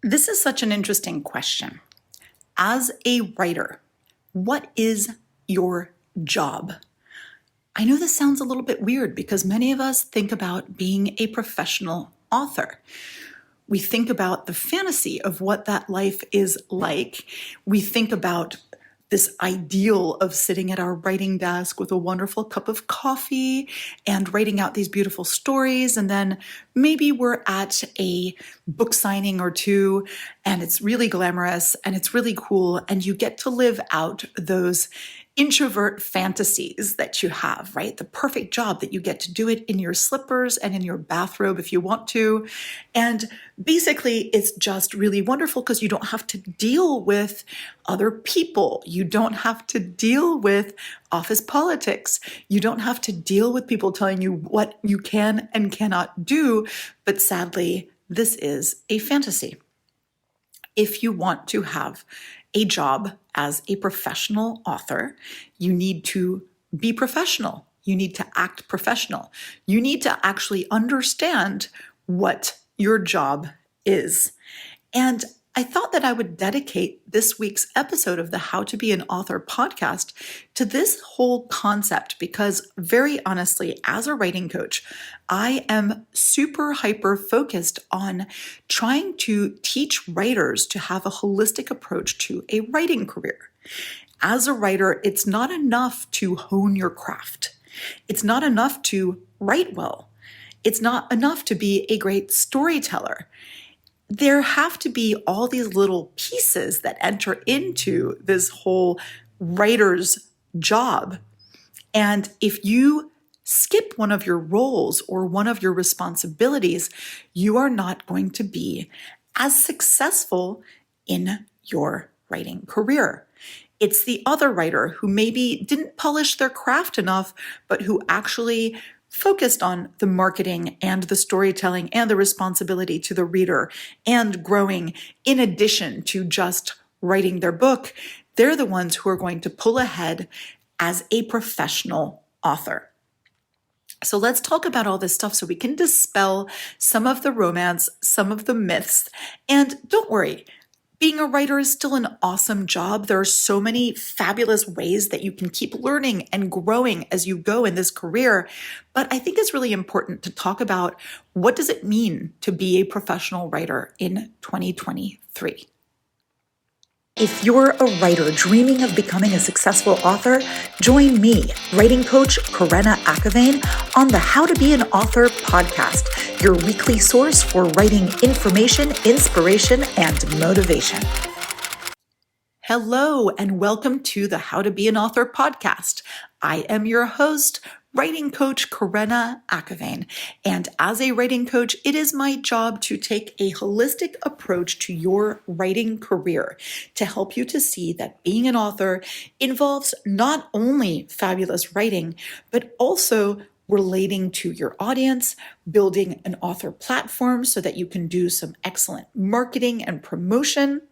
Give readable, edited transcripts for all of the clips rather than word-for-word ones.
This is such an interesting question. As a writer, what is your job? I know this sounds a little bit weird because many of us think about being a professional author. We think about the fantasy of what that life is like. We think about this ideal of sitting at our writing desk with a wonderful cup of coffee and writing out these beautiful stories. And then maybe we're at a book signing or two, and it's really glamorous and it's really cool. And you get to live out those introvert fantasies that you have, right? The perfect job that you get to do it in your slippers and in your bathrobe if you want to. And basically, it's just really wonderful because you don't have to deal with other people. You don't have to deal with office politics. You don't have to deal with people telling you what you can and cannot do. But sadly, this is a fantasy. If you want to have a job as a professional author, you need to be professional. You need to act professional. You need to actually understand what your job is. And I thought that I would dedicate this week's episode of the How to Be an Author podcast to this whole concept because, very honestly, as a writing coach, I am super hyper focused on trying to teach writers to have a holistic approach to a writing career. As a writer, it's not enough to hone your craft. It's not enough to write well. It's not enough to be a great storyteller. There have to be all these little pieces that enter into this whole writer's job. And if you skip one of your roles or one of your responsibilities, you are not going to be as successful in your writing career. It's the other writer who maybe didn't polish their craft enough, but who actually focused on the marketing and the storytelling and the responsibility to the reader and growing in addition to just writing their book. They're the ones who are going to pull ahead as a professional author. So let's talk about all this stuff so we can dispel some of the romance, some of the myths. And don't worry, being a writer is still an awesome job. There are so many fabulous ways that you can keep learning and growing as you go in this career. But I think it's really important to talk about what does it mean to be a professional writer in 2023. If you're a writer dreaming of becoming a successful author, join me, writing coach Karenna Akavane, on the How to Be an Author podcast, your weekly source for writing information, inspiration, and motivation. Hello, and welcome to the How to Be an Author podcast. I am your host, writing coach Karenna Akavane. And as a writing coach, it is my job to take a holistic approach to your writing career to help you to see that being an author involves not only fabulous writing, but also relating to your audience, building an author platform so that you can do some excellent marketing and promotion.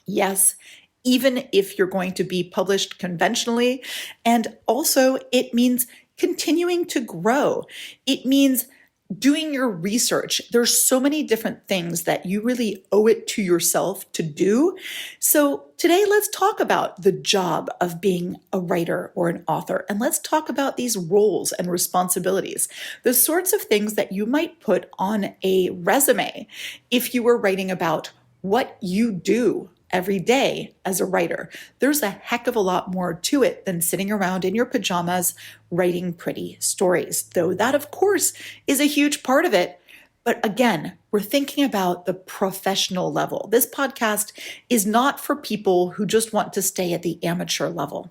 Yes, even if you're going to be published conventionally. And also it means continuing to grow. It means doing your research. There's so many different things that you really owe it to yourself to do. So today, let's talk about the job of being a writer or an author. And let's talk about these roles and responsibilities, the sorts of things that you might put on a resume if you were writing about what you do every day as a writer. There's a heck of a lot more to it than sitting around in your pajamas writing pretty stories, though that, of course, is a huge part of it. But again, we're thinking about the professional level. This podcast is not for people who just want to stay at the amateur level.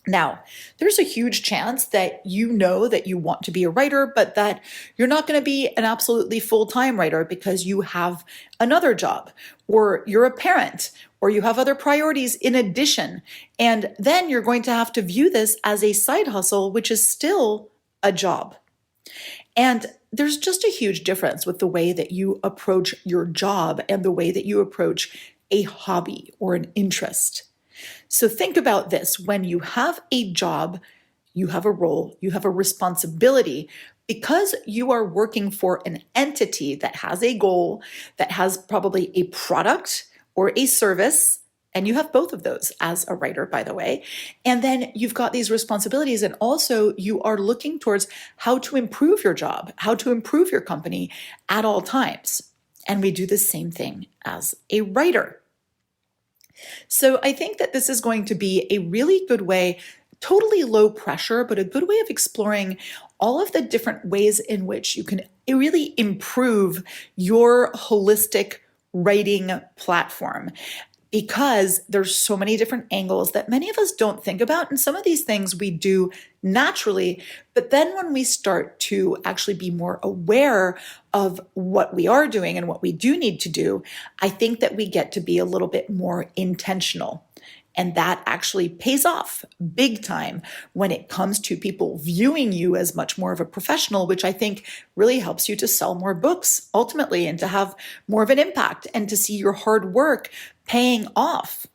Now, there's a huge chance that you know that you want to be a writer, but that you're not going to be an absolutely full-time writer because you have another job, or you're a parent, or you have other priorities in addition. And then you're going to have to view this as a side hustle, which is still a job. And there's just a huge difference with the way that you approach your job and the way that you approach a hobby or an interest. So think about this. When you have a job, you have a role, you have a responsibility, Because you are working for an entity that has a goal, that has probably a product or a service, and you have both of those as a writer, by the way. And then you've got these responsibilities, and also you are looking towards how to improve your job, how to improve your company at all times. And we do the same thing as a writer. So I think that this is going to be a really good way, totally low pressure, but a good way of exploring all of the different ways in which you can really improve your holistic writing platform, because there's so many different angles that many of us don't think about. And some of these things we do naturally, but then when we start to actually be more aware of what we are doing and what we do need to do, I think that we get to be a little bit more intentional. And that actually pays off big time when it comes to people viewing you as much more of a professional, which I think really helps you to sell more books ultimately, and to have more of an impact, and to see your hard work paying off.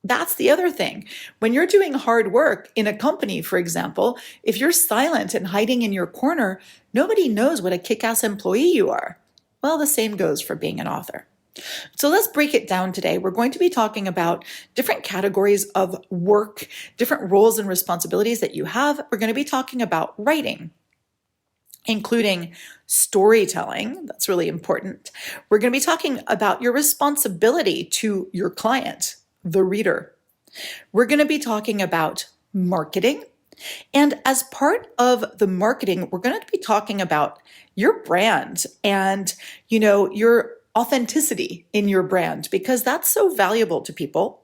That's the other thing. When you're doing hard work in a company, for example, if you're silent and hiding in your corner, nobody knows what a kick-ass employee you are. Well, the same goes for being an author. So let's break it down today. We're going to be talking about different categories of work, different roles and responsibilities that you have. We're going to be talking about writing, including storytelling. That's really important. We're going to be talking about your responsibility to your client, the reader. We're going to be talking about marketing. And as part of the marketing, we're going to be talking about your brand and, your authenticity in your brand, because that's so valuable to people.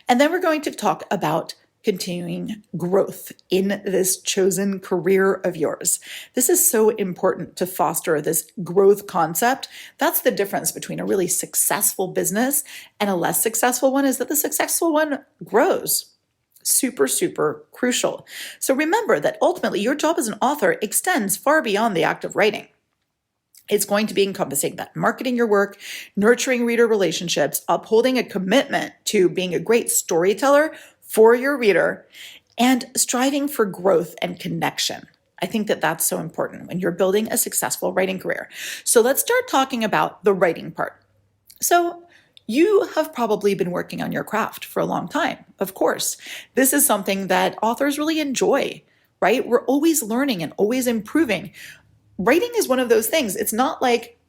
And then we're going to talk about continuing growth in this chosen career of yours. This is so important to foster this growth concept. That's the difference between a really successful business and a less successful one, is that the successful one grows. Super, super crucial. So remember that ultimately your job as an author extends far beyond the act of writing. It's going to be encompassing that marketing your work, nurturing reader relationships, upholding a commitment to being a great storyteller for your reader, and striving for growth and connection. I think that that's so important when you're building a successful writing career. So let's start talking about the writing part. So you have probably been working on your craft for a long time, of course. This is something that authors really enjoy, right? We're always learning and always improving. Writing is one of those things. It's not like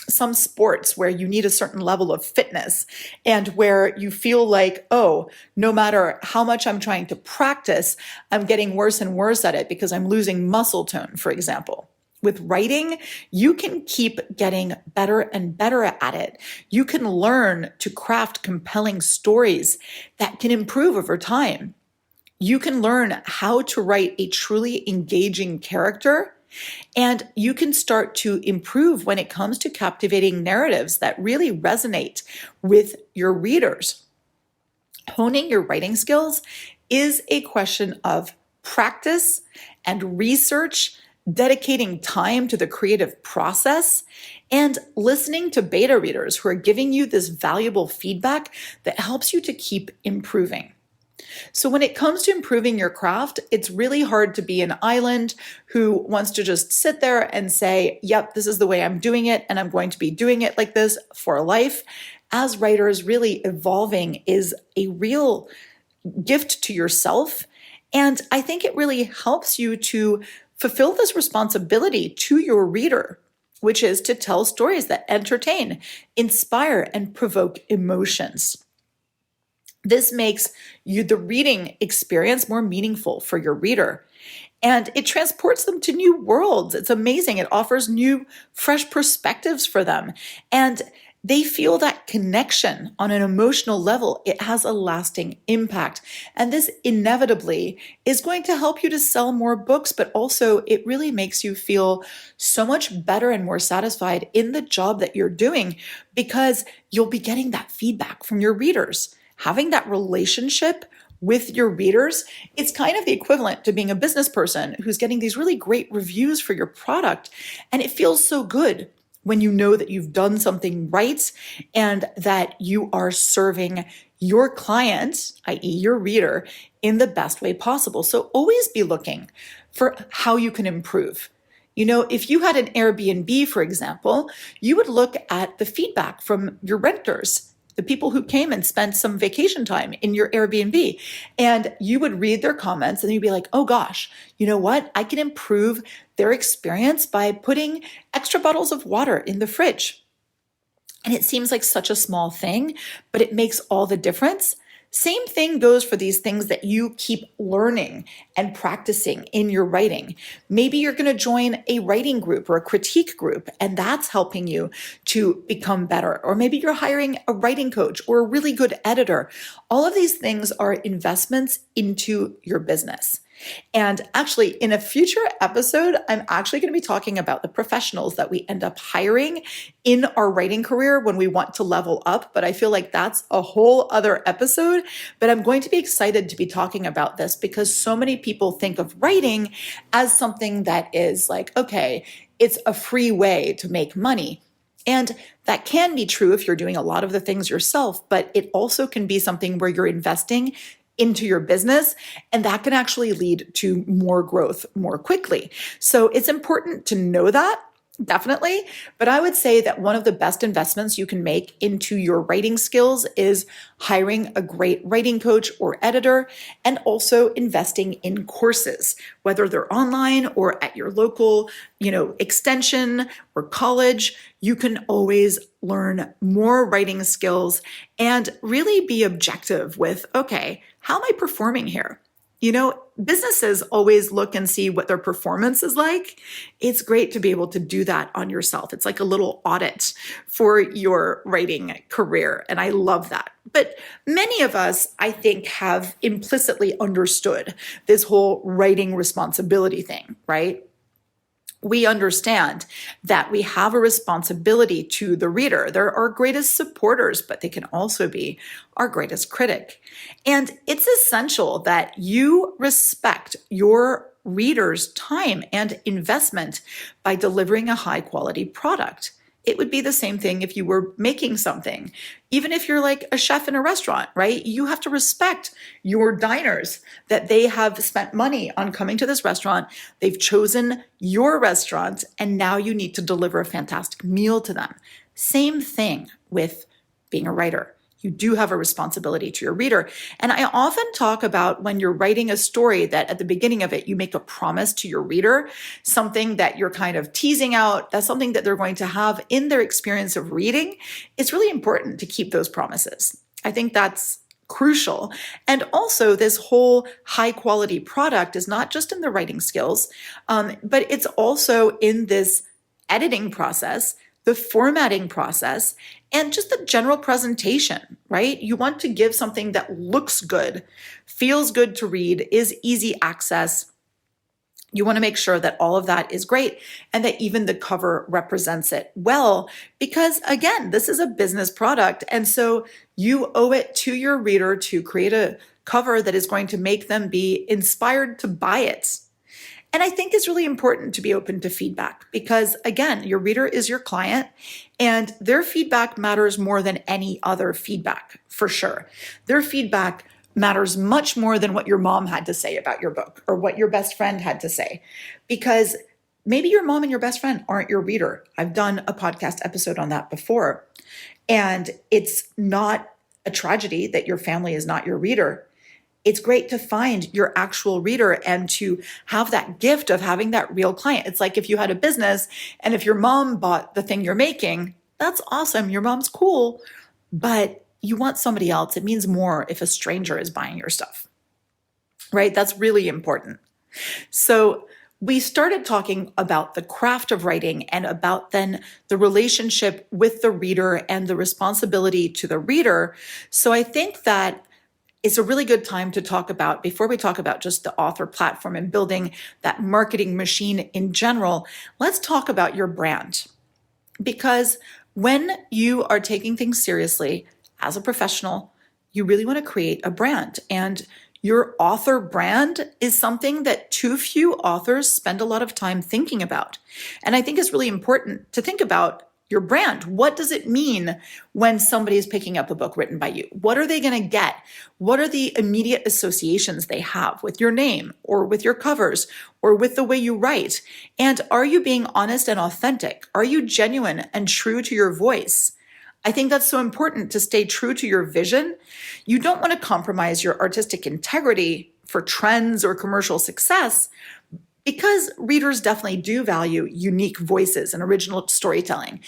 some sports where you need a certain level of fitness and where you feel like, oh, no matter how much I'm trying to practice, I'm getting worse and worse at it because I'm losing muscle tone, for example. With writing, you can keep getting better and better at it. You can learn to craft compelling stories that can improve over time. You can learn how to write a truly engaging character, and you can start to improve when it comes to captivating narratives that really resonate with your readers. Honing your writing skills is a question of practice and research, dedicating time to the creative process, and listening to beta readers who are giving you this valuable feedback that helps you to keep improving. So when it comes to improving your craft, it's really hard to be an island who wants to just sit there and say, yep, this is the way I'm doing it, and I'm going to be doing it like this for life. As writers, really evolving is a real gift to yourself. And I think it really helps you to fulfill this responsibility to your reader, which is to tell stories that entertain, inspire, and provoke emotions. This makes the reading experience more meaningful for your reader, and it transports them to new worlds. It's amazing. It offers new, fresh perspectives for them, and they feel that connection on an emotional level. It has a lasting impact, and this inevitably is going to help you to sell more books, but also it really makes you feel so much better and more satisfied in the job that you're doing, because you'll be getting that feedback from your readers. Having that relationship with your readers, it's kind of the equivalent to being a business person who's getting these really great reviews for your product. And it feels so good when you know that you've done something right and that you are serving your client, i.e. your reader, in the best way possible. So always be looking for how you can improve. If you had an Airbnb, for example, you would look at the feedback from your renters, the people who came and spent some vacation time in your Airbnb, and you would read their comments and you'd be like, oh gosh, you know what? I can improve their experience by putting extra bottles of water in the fridge. And it seems like such a small thing, but it makes all the difference. Same thing goes for these things that you keep learning and practicing in your writing. Maybe you're going to join a writing group or a critique group, and that's helping you to become better. Or maybe you're hiring a writing coach or a really good editor. All of these things are investments into your business. And actually, in a future episode, I'm actually going to be talking about the professionals that we end up hiring in our writing career when we want to level up. But I feel like that's a whole other episode. But I'm going to be excited to be talking about this because so many people think of writing as something that is like, okay, it's a free way to make money. And that can be true if you're doing a lot of the things yourself, but it also can be something where you're investing into your business, and that can actually lead to more growth more quickly. So it's important to know that, definitely. But I would say that one of the best investments you can make into your writing skills is hiring a great writing coach or editor, and also investing in courses, whether they're online or at your local, extension or college. You can always learn more writing skills and really be objective with, okay, how am I performing here? Businesses always look and see what their performance is like. It's great to be able to do that on yourself. It's like a little audit for your writing career. And I love that. But many of us, I think, have implicitly understood this whole writing responsibility thing, right? We understand that we have a responsibility to the reader. They're our greatest supporters, but they can also be our greatest critic. And it's essential that you respect your reader's time and investment by delivering a high quality product. It would be the same thing if you were making something. Even if you're like a chef in a restaurant, right? You have to respect your diners, that they have spent money on coming to this restaurant. They've chosen your restaurant, and now you need to deliver a fantastic meal to them. Same thing with being a writer. You do have a responsibility to your reader. And I often talk about when you're writing a story that at the beginning of it, you make a promise to your reader, something that you're kind of teasing out. That's something that they're going to have in their experience of reading. It's really important to keep those promises. I think that's crucial. And also this whole high quality product is not just in the writing skills, but it's also in this editing process, the formatting process, and just the general presentation, right? You want to give something that looks good, feels good to read, is easy access. You want to make sure that all of that is great and that even the cover represents it well, because again, this is a business product. And so you owe it to your reader to create a cover that is going to make them be inspired to buy it. And I think it's really important to be open to feedback because, again, your reader is your client and their feedback matters more than any other feedback, for sure. Their feedback matters much more than what your mom had to say about your book or what your best friend had to say, because maybe your mom and your best friend aren't your reader. I've done a podcast episode on that before, and it's not a tragedy that your family is not your reader. It's great to find your actual reader and to have that gift of having that real client. It's like if you had a business and if your mom bought the thing you're making, that's awesome. Your mom's cool, but you want somebody else. It means more if a stranger is buying your stuff, right? That's really important. So we started talking about the craft of writing and about then the relationship with the reader and the responsibility to the reader. So I think that it's a really good time to talk about, before we talk about just the author platform and building that marketing machine in general, let's talk about your brand. Because when you are taking things seriously as a professional, you really want to create a brand. And your author brand is something that too few authors spend a lot of time thinking about. And I think it's really important to think about your brand. What does it mean when somebody is picking up a book written by you? What are they going to get? What are the immediate associations they have with your name or with your covers or with the way you write? And are you being honest and authentic? Are you genuine and true to your voice? I think that's so important to stay true to your vision. You don't want to compromise your artistic integrity for trends or commercial success, because readers definitely do value unique voices and original storytelling.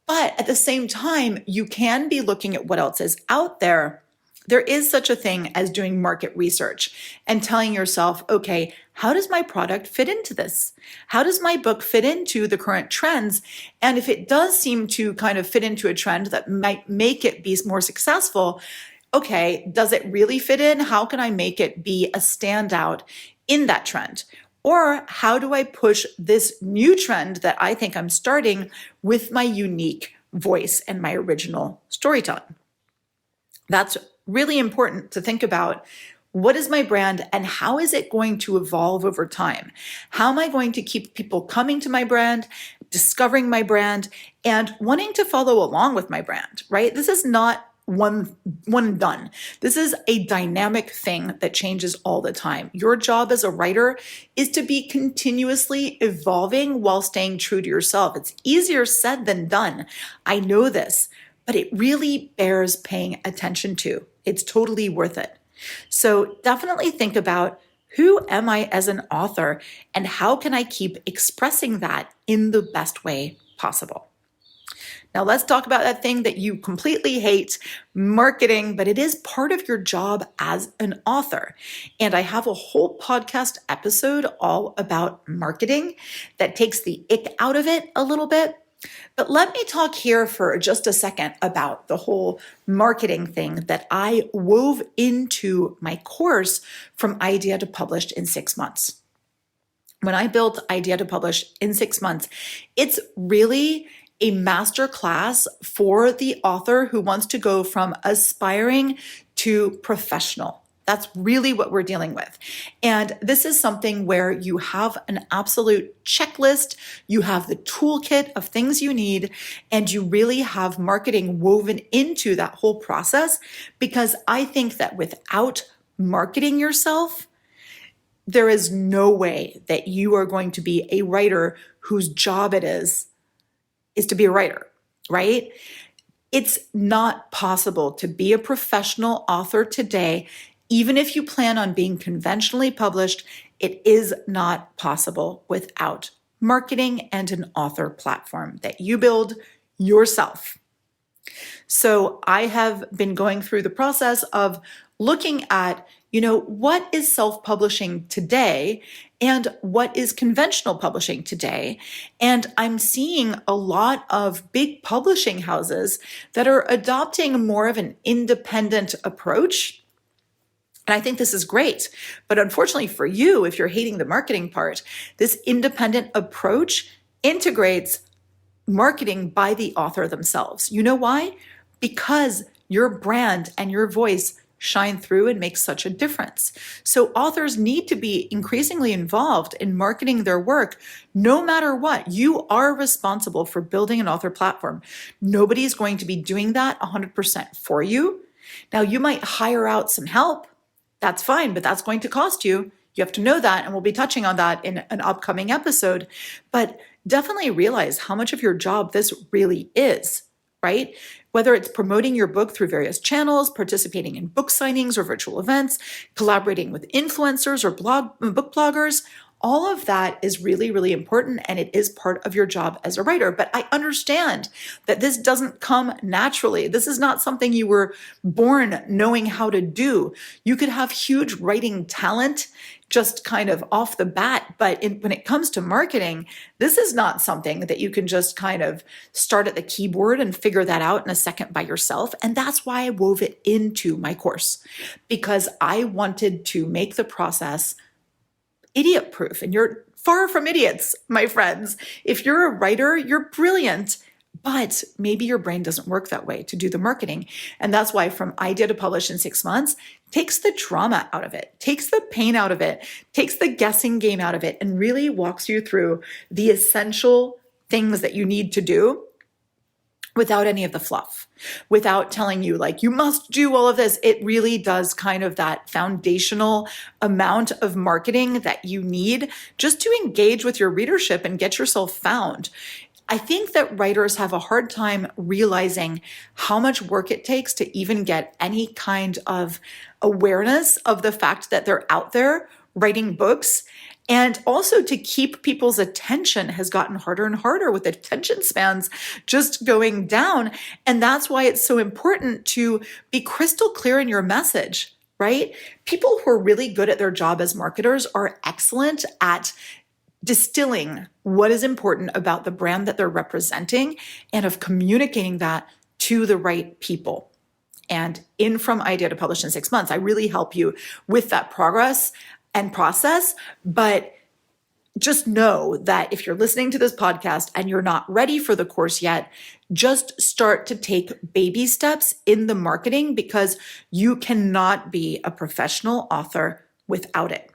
But at the same time, you can be looking at what else is out there. There is such a thing as doing market research and telling yourself, okay, how does my product fit into this? How does my book fit into the current trends? And if it does seem to kind of fit into a trend that might make it be more successful, okay, does it really fit in? How can I make it be a standout in that trend? Or how do I push this new trend that I think I'm starting with my unique voice and my original storytelling? That's really important to think about. What is my brand and how is it going to evolve over time? How am I going to keep people coming to my brand, discovering my brand, and wanting to follow along with my brand, right? This is not one and done. This is a dynamic thing that changes all the time. Your job as a writer is to be continuously evolving while staying true to yourself. It's easier said than done. I know this, but it really bears paying attention to. It's totally worth it. So definitely think about, who am I as an author and how can I keep expressing that in the best way possible? Now let's talk about that thing that you completely hate, marketing, but it is part of your job as an author. And I have a whole podcast episode all about marketing that takes the ick out of it a little bit. But let me talk here for just a second about the whole marketing thing that I wove into my course From Idea to Published in 6 months. When I built Idea to Publish in 6 months, it's really a masterclass for the author who wants to go from aspiring to professional. That's really what we're dealing with. And this is something where you have an absolute checklist, you have the toolkit of things you need, and you really have marketing woven into that whole process. Because I think that without marketing yourself, there is no way that you are going to be a writer whose job it is to be a writer, right? It's not possible to be a professional author today. Even if you plan on being conventionally published, it is not possible without marketing and an author platform that you build yourself. So I have been going through the process of looking at, what is self-publishing today and what is conventional publishing today. And I'm seeing a lot of big publishing houses that are adopting more of an independent approach. And I think this is great. But unfortunately for you, if you're hating the marketing part, this independent approach integrates marketing by the author themselves. You know why? Because your brand and your voice shine through and make such a difference. So authors need to be increasingly involved in marketing their work. No matter what, you are responsible for building an author platform. Nobody is going to be doing that 100% for you. Now, you might hire out some help. That's fine, but that's going to cost you. You have to know that, and we'll be touching on that in an upcoming episode. But definitely realize how much of your job this really is, right? Whether it's promoting your book through various channels, participating in book signings or virtual events, collaborating with influencers or book bloggers, all of that is really, really important, and it is part of your job as a writer. But I understand that this doesn't come naturally. This is not something you were born knowing how to do. You could have huge writing talent just kind of off the bat, but when it comes to marketing, this is not something that you can just kind of start at the keyboard and figure that out in a second by yourself. And that's why I wove it into my course, because I wanted to make the process idiot proof. And you're far from idiots, my friends. If you're a writer, you're brilliant, but maybe your brain doesn't work that way to do the marketing. And that's why From Idea to Publish in 6 months takes the drama out of it, takes the pain out of it, takes the guessing game out of it, and really walks you through the essential things that you need to do without any of the fluff, without telling you like, you must do all of this. It really does kind of that foundational amount of marketing that you need just to engage with your readership and get yourself found. I think that writers have a hard time realizing how much work it takes to even get any kind of awareness of the fact that they're out there writing books. And also to keep people's attention has gotten harder and harder with attention spans just going down. And that's why it's so important to be crystal clear in your message, right? People who are really good at their job as marketers are excellent at distilling what is important about the brand that they're representing and of communicating that to the right people. And in From Idea to Publish in 6 Months, I really help you with that progress and process. But just know that if you're listening to this podcast and you're not ready for the course yet, just start to take baby steps in the marketing, because you cannot be a professional author without it.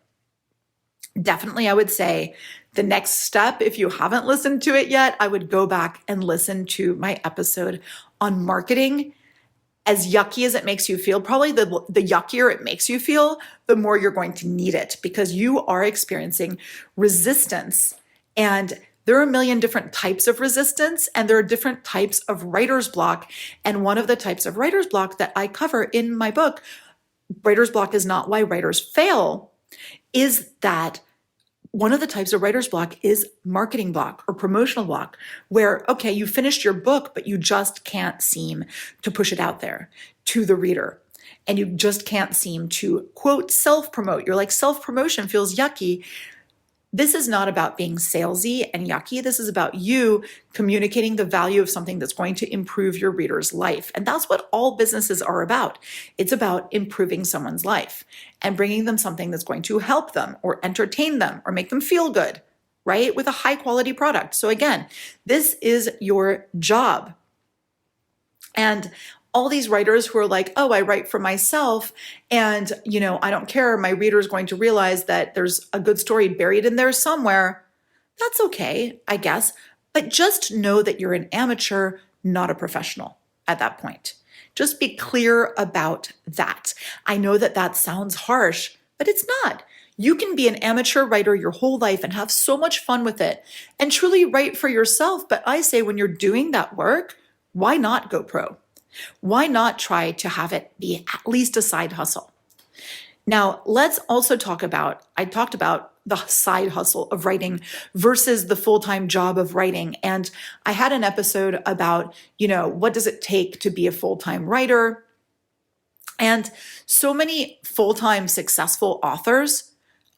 Definitely, I would say the next step, if you haven't listened to it yet, I would go back and listen to my episode on marketing. As yucky as it makes you feel, probably the yuckier it makes you feel, the more you're going to need it, because you are experiencing resistance. And there are a million different types of resistance, and there are different types of writer's block. And one of the types of writer's block that I cover in my book, Writer's Block is Not Why Writers Fail, is that one of the types of writer's block is marketing block or promotional block, where, okay, you finished your book, but you just can't seem to push it out there to the reader. And you just can't seem to, quote, self-promote. You're like, self-promotion feels yucky. This is not about being salesy and yucky. This is about you communicating the value of something that's going to improve your reader's life. And that's what all businesses are about. It's about improving someone's life and bringing them something that's going to help them or entertain them or make them feel good, right? With a high quality product. So again, this is your job. And all these writers who are like, oh, I write for myself and, I don't care. My reader is going to realize that there's a good story buried in there somewhere. That's okay, I guess. But just know that you're an amateur, not a professional at that point. Just be clear about that. I know that that sounds harsh, but it's not. You can be an amateur writer your whole life and have so much fun with it and truly write for yourself. But I say, when you're doing that work, why not go pro? Why not try to have it be at least a side hustle? Now, let's also I talked about the side hustle of writing versus the full-time job of writing. And I had an episode about, what does it take to be a full-time writer? And so many full-time successful authors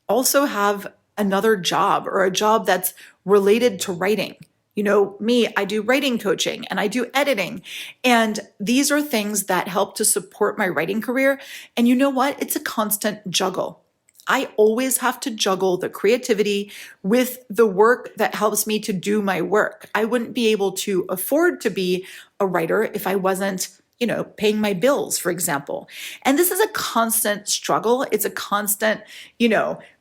also have another job or a job that's related to writing. Me, I do writing coaching and I do editing. And these are things that help to support my writing career. And you know what? It's a constant juggle. I always have to juggle the creativity with the work that helps me to do my work. I wouldn't be able to afford to be a writer if I wasn't, paying my bills, for example. And this is a constant struggle. It's a constant,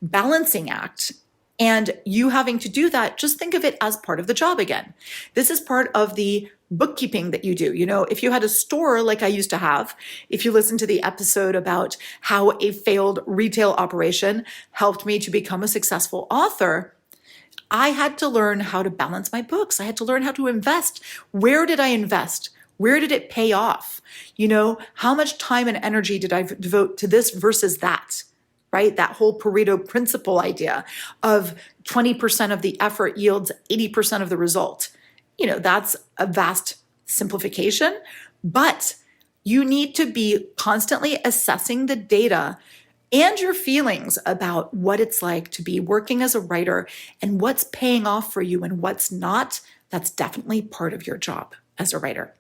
balancing act. And you having to do that, just think of it as part of the job again. This is part of the bookkeeping that you do. If you had a store like I used to have, if you listen to the episode about how a failed retail operation helped me to become a successful author, I had to learn how to balance my books. I had to learn how to invest. Where did I invest? Where did it pay off? How much time and energy did I devote to this versus that? Right? That whole Pareto principle idea of 20% of the effort yields 80% of the result. That's a vast simplification, but you need to be constantly assessing the data and your feelings about what it's like to be working as a writer and what's paying off for you and what's not. That's definitely part of your job as a writer.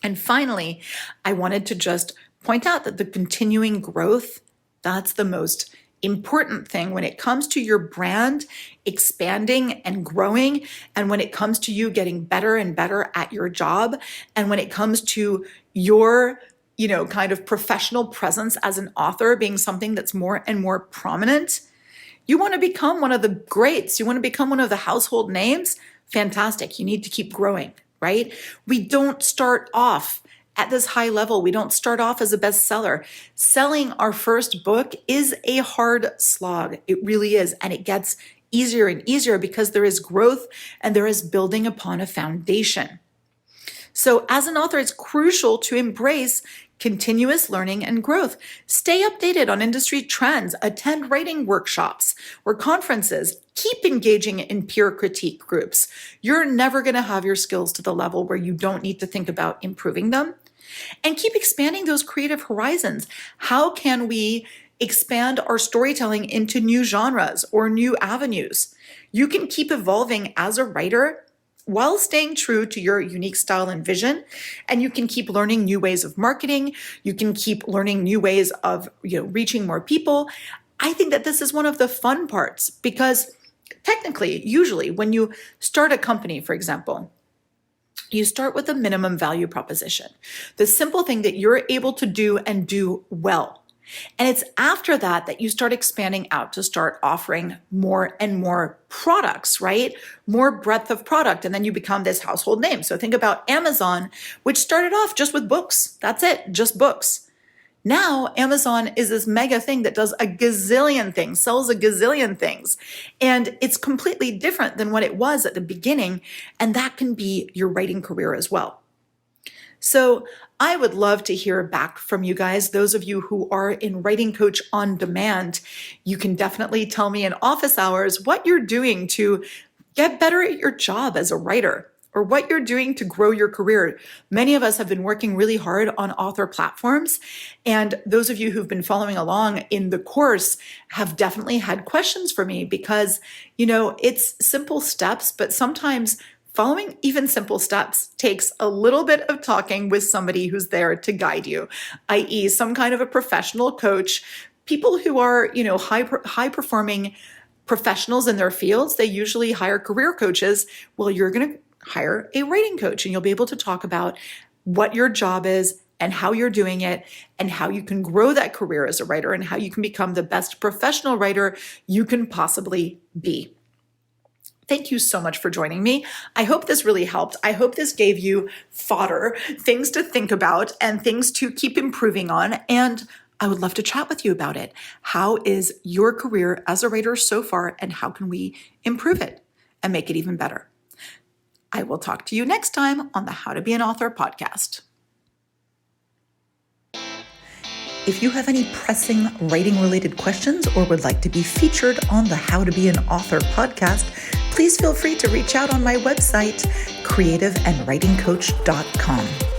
And finally, I wanted to just point out that the continuing growth, that's the most important thing when it comes to your brand expanding and growing, and when it comes to you getting better and better at your job, and when it comes to your, kind of professional presence as an author being something that's more and more prominent. You want to become one of the greats. You want to become one of the household names. Fantastic. You need to keep growing. right? We don't start off at this high level. We don't start off as a bestseller. Selling our first book is a hard slog. It really is. And it gets easier and easier because there is growth and there is building upon a foundation. So as an author, it's crucial to embrace continuous learning and growth. Stay updated on industry trends, attend writing workshops or conferences, keep engaging in peer critique groups. You're never going to have your skills to the level where you don't need to think about improving them. And keep expanding those creative horizons. How can we expand our storytelling into new genres or new avenues? You can keep evolving as a writer while staying true to your unique style and vision. And you can keep learning new ways of marketing. You can keep learning new ways of reaching more people. I think that this is one of the fun parts because technically, usually when you start a company, for example, you start with a minimum value proposition, the simple thing that you're able to do and do well. And it's after that that you start expanding out to start offering more and more products, right? More breadth of product. And then you become this household name. So think about Amazon, which started off just with books. That's it, just books. Now, Amazon is this mega thing that does a gazillion things, sells a gazillion things. And it's completely different than what it was at the beginning. And that can be your writing career as well. So I would love to hear back from you guys. Those of you who are in Writing Coach on Demand, you can definitely tell me in office hours what you're doing to get better at your job as a writer or what you're doing to grow your career. Many of us have been working really hard on author platforms. And those of you who've been following along in the course have definitely had questions for me because, it's simple steps, but sometimes following even simple steps takes a little bit of talking with somebody who's there to guide you, i.e. some kind of a professional coach, people who are, high performing professionals in their fields. They usually hire career coaches. Well, you're going to hire a writing coach and you'll be able to talk about what your job is and how you're doing it and how you can grow that career as a writer and how you can become the best professional writer you can possibly be. Thank you so much for joining me. I hope this really helped. I hope this gave you fodder, things to think about and things to keep improving on. And I would love to chat with you about it. How is your career as a writer so far and how can we improve it and make it even better? I will talk to you next time on the How to Be an Author podcast. If you have any pressing writing-related questions or would like to be featured on the How to Be an Author podcast, please feel free to reach out on my website, creativeandwritingcoach.com.